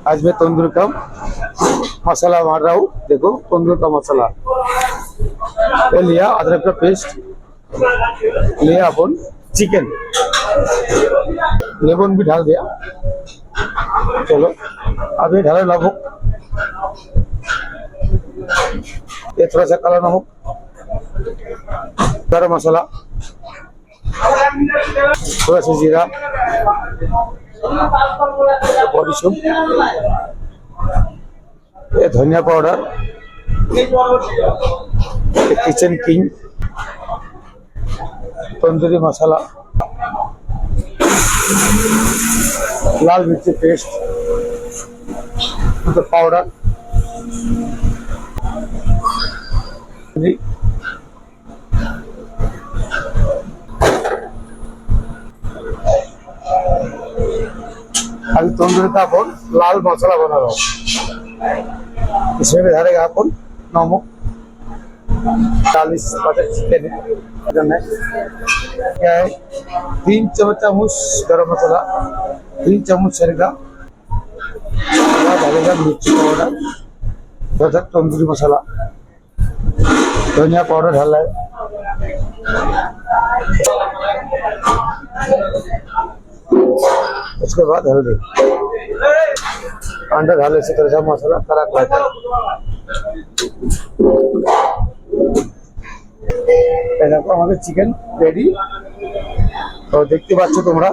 आज मैं तंदूर का मसाला मार रहा हूँ। देखो तंदूर का मसाला ये लिया, अदरक का पेस्ट लिया, अपन चिकन लेमन भी डाल दिया। चलो अब ये डाला नमक, ये थोड़ा सा काला नमक, गरम मसाला, थोड़ा सा जीरा, बॉडी सूप, ये धनिया पाउडर, ये किचन किंग तंदूरी मसाला, लाल मिर्ची पेस्ट, तो पाउडर, अभी तंदूरी का अपन लाल मसाला बना रहा हूँ। इसमें भी डालेगा अपन नमक, 40 बटर चिकन है, क्या है 3 चम्मच गरम मसाला, 3 चम्मच शरीका, डालेगा मिर्ची पाउडर, थोड़ा तंदूरी मसाला, धनिया पाउडर डाला है, उसके बाद हल्दी, अंडा डाले इसी तरह से मसाला करा लाता है। Chicken ready. তো দেখতে পাচ্ছ তোমরা